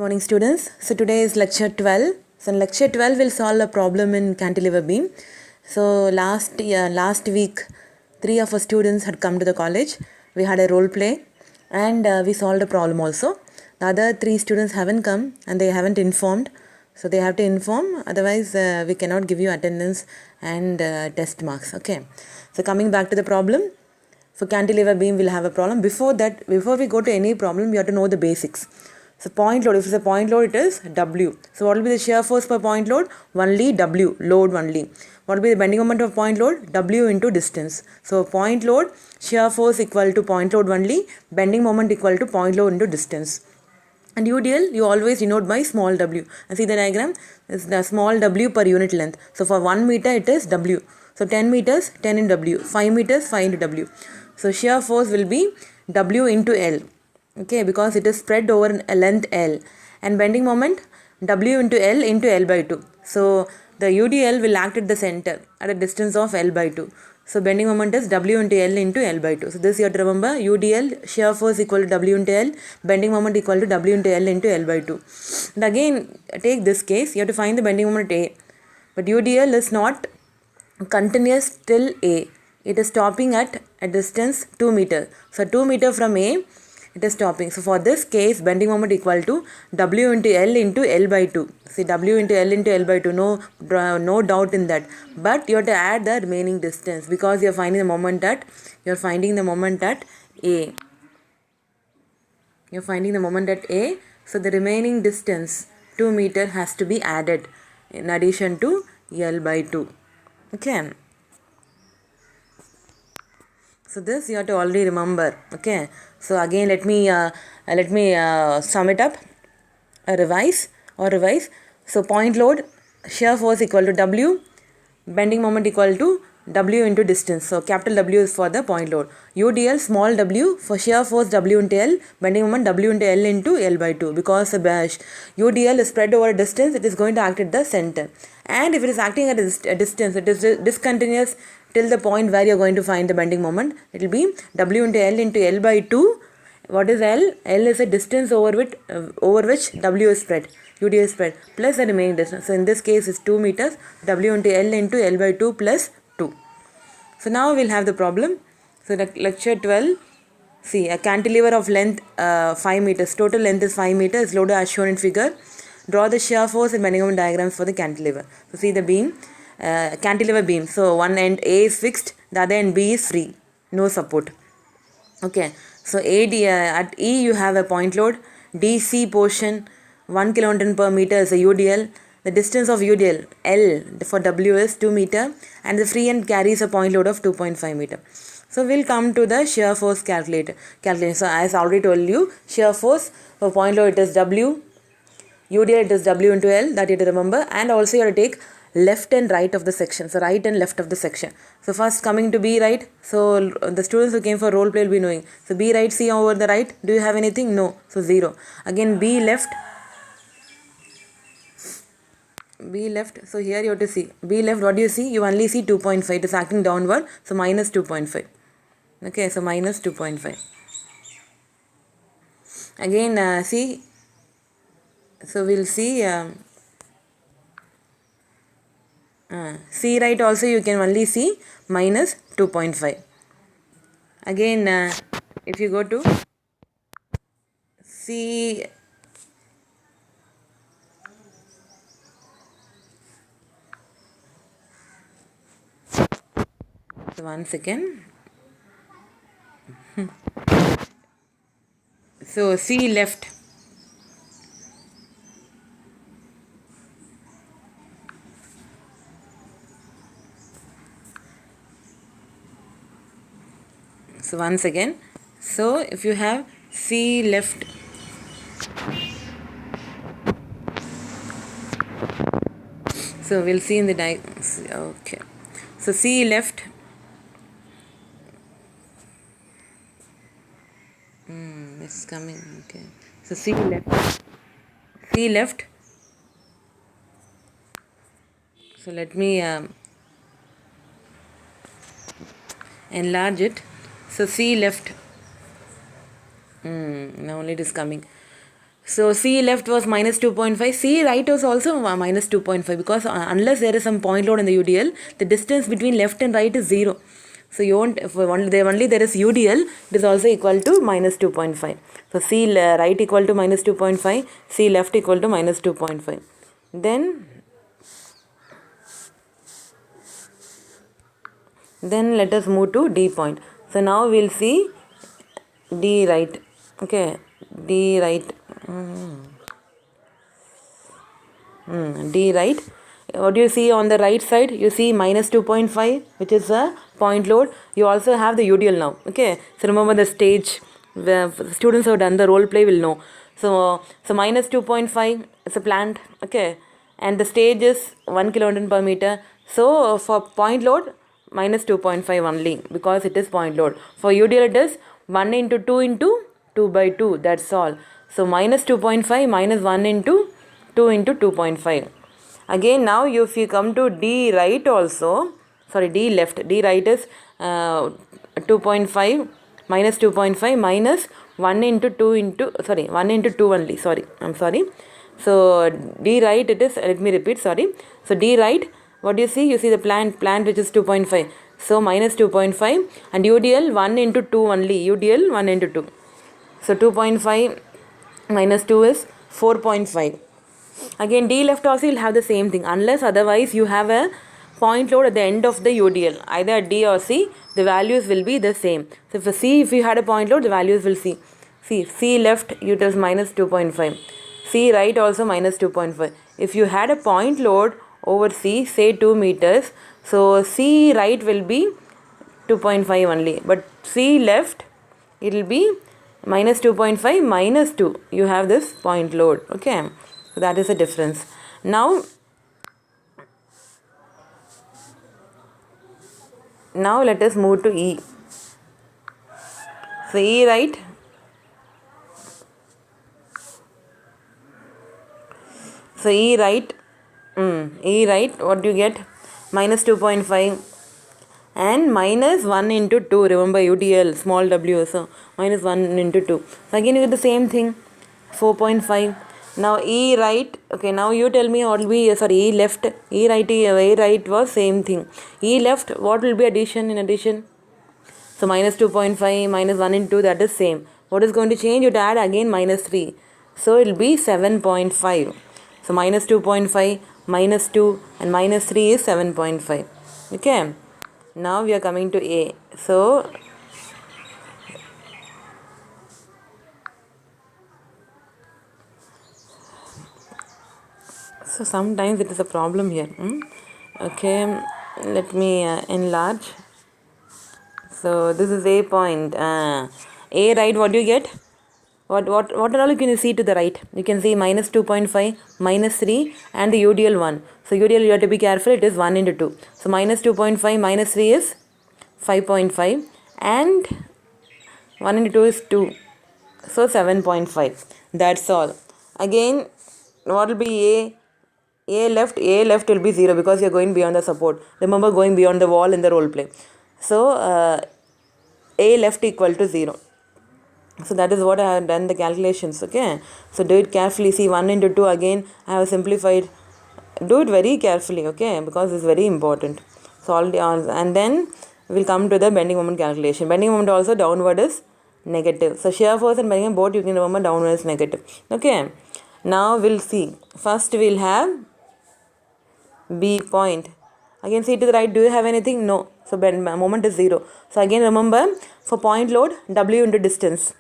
Morning students. So today is lecture 12. So in lecture 12 we'll solve a problem in cantilever beam. So last week 3 of our students had come to the college. We had a role play and we solved a problem also. The other 3 students haven't come and they haven't informed. So they have to inform, otherwise we cannot give you attendance and test marks. Okay. So coming back to the problem, for cantilever beam we'll have a problem. Before we go to any problem, you have to know the basics. So point load, if it's a point load, it is W. So what will be the shear force per point load? Only W, load only. What will be the bending moment of point load? W into distance. So point load, shear force equal to point load only, bending moment equal to point load into distance. And UDL, you always denote by small w. And see the diagram? It's the small w per unit length. So for 1 meter, it is W. So 10 meters, 10 in W. 5 meters, 5 into W. So shear force will be W into L. Okay, because it is spread over a length L. And bending moment, W into L by 2. So the UDL will act at the center at a distance of L by 2. So bending moment is W into L by 2. So this you have to remember, UDL, shear force equal to W into L, bending moment equal to W into L by 2. And again, take this case, you have to find the bending moment A. But UDL is not continuous till A. It is stopping at a distance 2 meter. So 2 meter from A, it is stopping. So for this case, bending moment equal to W into L by 2. See, W into L by 2, no doubt in that. But you have to add the remaining distance because you are finding the moment at A. You are finding the moment at A. So the remaining distance 2 meter has to be added in addition to L by 2. Okay. So this you have to already remember. Okay. So again let me sum it up. Revise. So point load, shear force equal to W, bending moment equal to W into distance. So capital W is for the point load. UDL small w for shear force W into L, bending moment W into L by 2. Because the UDL is spread over a distance, it is going to act at the center. And if it is acting at a distance, it is discontinuous till the point where you are going to find the bending moment. It will be W into L by 2. What is L? L is a distance over which W is spread. UD is spread plus the remaining distance. So in this case is 2 meters. W into L by 2 plus 2. So now we'll have the problem. So the lecture 12. See, a cantilever of length 5 meters. Total length is 5 meters. Loaded as shown in figure. Draw the shear force and bending moment diagrams for the cantilever. So see the beam. Cantilever beam. So one end A is fixed. The other end B is free. No support. Okay. So at E you have a point load. DC portion 1 kilonewton per meter is a UDL. The distance of UDL L for W is 2 meter and the free end carries a point load of 2.5 meter. So we'll come to the shear force calculator. So as I already told you, shear force for point load it is W. UDL it is W into L, that you have to remember, and also you have to take left and right of the section. So right and left of the section. So first coming to B right. So the students who came for role play will be knowing. So B right, see over the right. Do you have anything? No. So 0. Again B left. So here you have to see. B left, what do you see? You only see 2.5. It is acting downward. So minus 2.5. Okay, so minus 2.5. Again see. So we'll see. C right also you can only see minus 2.5. Again if you go to C, so 1 second. So C left. So once again, so if you have C left, so we'll see in the diagram. Okay, so C left. It's coming. Okay, so C left. So let me enlarge it. So C left. Now only it is coming. So C left was minus 2.5. C right was also minus 2.5 because unless there is some point load in the UDL, the distance between left and right is 0. So you won't, if only there is UDL, it is also equal to minus 2.5. So C right equal to minus 2.5, C left equal to minus 2.5. Then let us move to D point. So now we'll see D right. Okay, D right. D right. What do you see on the right side? You see minus 2.5, which is a point load. You also have the UDL now. Okay, so remember the stage where the students who have done the role play will know. So minus 2.5 is a plant. Okay, and the stage is 1 kilonewton per meter. So for point load, minus 2.5 only because it is point load. For UDL, it is 1 into 2 into 2 by 2. That's all. So minus 2.5 minus 1 into 2 into 2.5. Again, now if you come to D right also, sorry, D left, D right is 2.5 minus 2.5 minus 1 into 2 into, sorry, 1 into 2 only, sorry, I'm sorry. So D right it is, let me repeat, sorry. So D right, what do you see? You see the plant which is 2.5. So minus 2.5 and UDL 1 into 2 only, UDL 1 into 2. So 2.5 minus 2 is 4.5. Again, D left also will have the same thing unless otherwise you have a point load at the end of the UDL. Either at D or C, the values will be the same. So for C, if you had a point load, the values will see. See, C left, it is minus 2.5. C right also minus 2.5. If you had a point load over C, say 2 meters, so C right will be 2.5 only. But C left, it will be minus 2.5 minus 2. You have this point load. Okay. So that is the difference. Now let us move to E. So E right. So E right. E right, what do you get? Minus 2.5 and minus 1 into 2. Remember UDL, small w. So minus 1 into 2. So again you get the same thing. 4.5. Now E right, okay, now you tell me what will be, sorry, E left, E right was same thing. E left, what will be addition in addition? So minus 2.5 minus 1 into 2, that is same. What is going to change? You add again minus 3. So it will be 7.5. So minus 2.5 minus 2 and minus 3 is 7.5. Okay. Now we are coming to A. So sometimes it is a problem here. Okay, let me enlarge. So this is A point. A right, what do you get? What all can you see to the right? You can see minus 2.5, minus 3 and the UDL 1. So UDL you have to be careful, it is 1 into 2. So minus 2.5 minus 3 is 5.5 and 1 into 2 is 2. So 7.5. That's all. Again, what will be A left will be 0 because you are going beyond the support. Remember, going beyond the wall in the role play. So A left equal to 0. So that is what I have done the calculations. Okay. So do it carefully. See 1 into 2 again I have simplified. Do it very carefully. Okay. Because it's very important. So and then we'll come to the bending moment calculation. Bending moment also downward is negative. So shear force and bending both you can remember downward is negative. Okay. Now we'll see. First we'll have B point. Again see to the right, do you have anything? No. So bend moment is 0. So again remember, for point load, W into distance.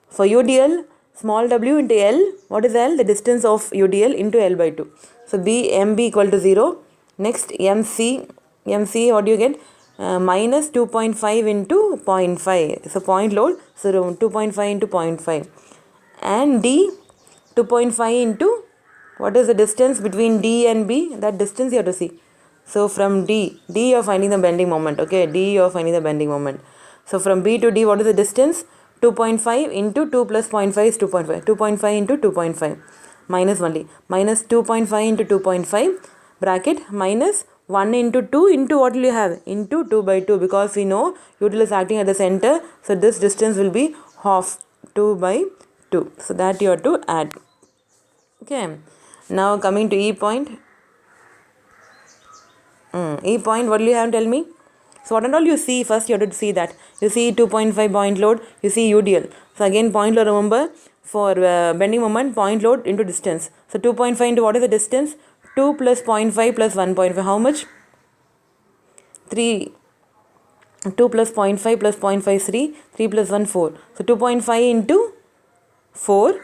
For UDL, small w into L. What is L? The distance of UDL into L by 2. So MB equal to 0. Next MC, what do you get? Minus 2.5 into 0.5. So point load, so 2.5 into 0.5. And D, 2.5 into, what is the distance between D and B? That distance you have to see. So from D you are finding the bending moment. Okay, D you are finding the bending moment. So from B to D, what is the distance? 2.5 into 2 plus 0.5 is 2.5. 2.5 into 2.5 minus only. Minus 2.5 into 2.5 bracket minus 1 into 2 into what will you have? Into 2 by 2, because we know UDL is acting at the center. So this distance will be half 2 by 2. So that you have to add. Okay. Now coming to E point. E point, what will you have to tell me? So what and all you see, first you have to see that. You see 2.5 point load, you see UDL. So again point load, remember, for bending moment, point load into distance. So 2.5 into what is the distance? 2 plus 0.5 plus 1.5, how much? 3. 2 plus 0.5 plus 0.5 is 3, 3 plus 1 4. So 2.5 into 4.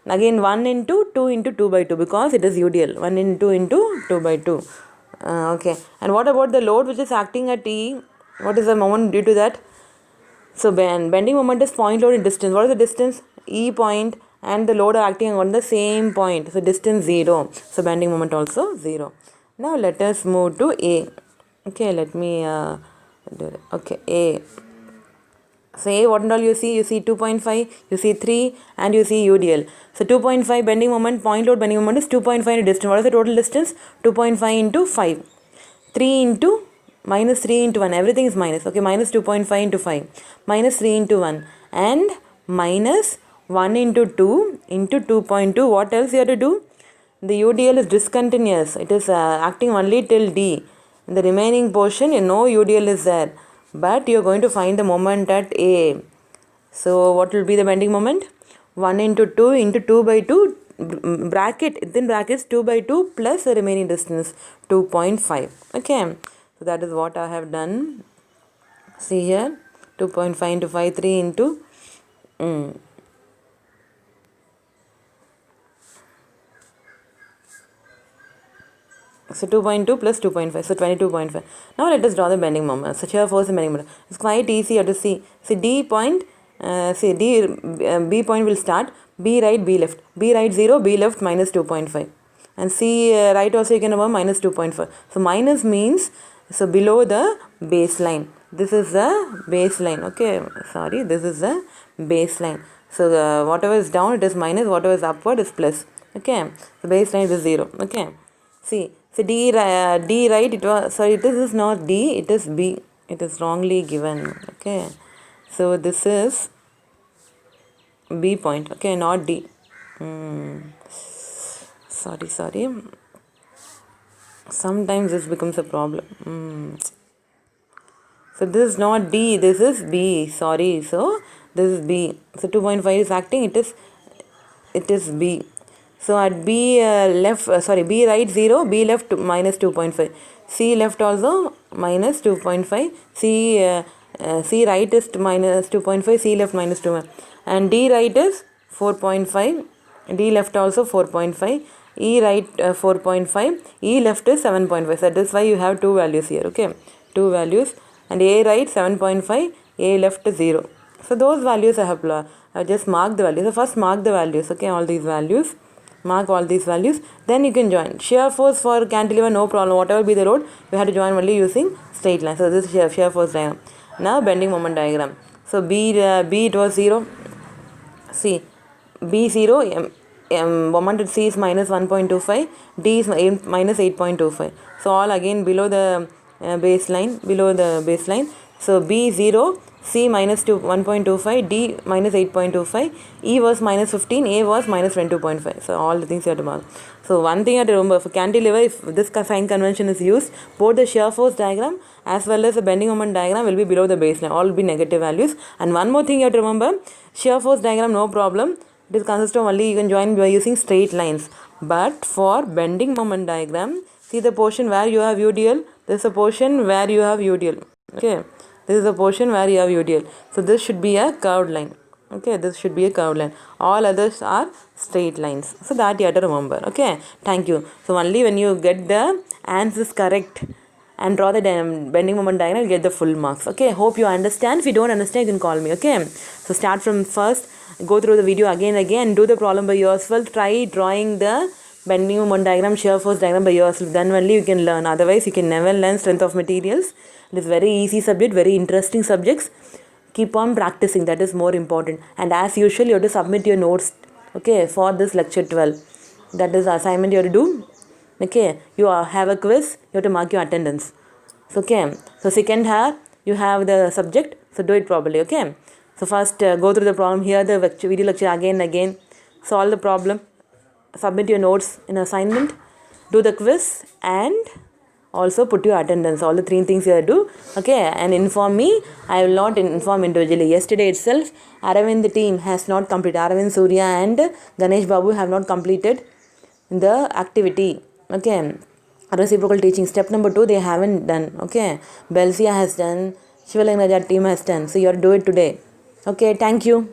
Again 1 into 2 into 2 by 2 because it is UDL. 1 into 2 by 2. Okay. And what about the load which is acting at E? What is the moment due to that? So bending moment is point load in distance. What is the distance? E point and the load are acting on the same point. So distance 0. So bending moment also 0. Now let us move to A. Okay, let me do it. Okay, A. Say what and all you see? You see 2.5, you see 3, and you see UDL. So 2.5 bending moment, point load bending moment is 2.5 into distance. What is the total distance? 2.5 into 5. 3 into minus 3 into 1. Everything is minus. Okay, minus 2.5 into 5. Minus 3 into 1. And minus 1 into 2 into 2.2. What else you have to do? The UDL is discontinuous. It is acting only till D. In the remaining portion, no UDL is there. But you are going to find the moment at A. So what will be the bending moment? 1 into 2 into 2 by 2 bracket, within brackets 2 by 2 plus the remaining distance 2.5. Okay. So that is what I have done. See here. 2.5 into 5, 3 into so 2.2 plus 2.5, so 22.5. Now let us draw the bending moment. So shear force and bending moment. It's quite easy. You have to see. See D point, B point will start. B right, B left. B right 0, B left minus 2.5. And C right also you can remember minus 2.5. So minus means, so below the baseline. This is the baseline. Okay, sorry, this is the baseline. So whatever is down it is minus, whatever is upward is plus. Okay, so baseline is 0. Okay, see. So D right, it was, sorry, this is not D, it is B. It is wrongly given. Okay. So this is B point. Okay, not D. Sorry. Sometimes this becomes a problem. So this is not D, this is B. Sorry. So this is B. So 2.5 is acting, it is B. So at B left, B right 0, B left minus 2.5. C left also minus 2.5. C right is minus 2.5. C left minus 2. And D right is 4.5. D left also 4.5. E right 4.5. E left is 7.5. So that is why you have two values here. Okay. Two values. And A right 7.5. A left 0. So those values I have just marked the values. So first mark the values. Okay. All these values. Mark all these values, then you can join. Shear force for cantilever, no problem. Whatever be the load, you have to join only using straight line. So this is shear force diagram. Now bending moment diagram. So B it was 0. See, B 0, moment at C is minus 1.25, D is minus 8.25. So all again below the baseline. So B 0, C minus 1.25, D minus 8.25, E was minus 15, A was minus 22.5. So all the things you have to mark. So one thing you have to remember, for cantilever, if this sign convention is used, both the shear force diagram as well as the bending moment diagram will be below the baseline. All will be negative values. And one more thing you have to remember, shear force diagram, no problem. It is consist of only you can join by using straight lines. But for bending moment diagram, see the portion where you have UDL, this is a portion where you have UDL. Okay. This is the portion where you have UDL. So this should be a curved line. Okay, this should be a curved line. All others are straight lines. So that you have to remember. Okay, thank you. So only when you get the answers correct and draw the bending moment diagram, you get the full marks. Okay, hope you understand. If you don't understand, you can call me. Okay, so start from first, go through the video again and again, do the problem by yourself. Try drawing the bending moment diagram, shear force diagram by yourself. Then only you can learn. Otherwise, you can never learn strength of materials. It is very easy subject, very interesting subjects. Keep on practicing. That is more important. And as usual, you have to submit your notes. Okay, for this lecture 12. That is the assignment you have to do. Okay, you have a quiz. You have to mark your attendance. So, okay. So second half, you have the subject. So do it properly. Okay. So first go through the problem, hear the video lecture again and again, solve the problem, submit your notes in assignment, do the quiz, and also put your attendance. All the three things you have to do. Okay, and inform me. I will not inform individually. Yesterday itself, Aravind team has not completed. Aravind, Surya and Ganesh Babu have not completed the activity. Okay, reciprocal teaching. Step number 2, they haven't done. Okay, Belsia has done. Shivalingaraja team has done. So you have to do it today. Okay, thank you.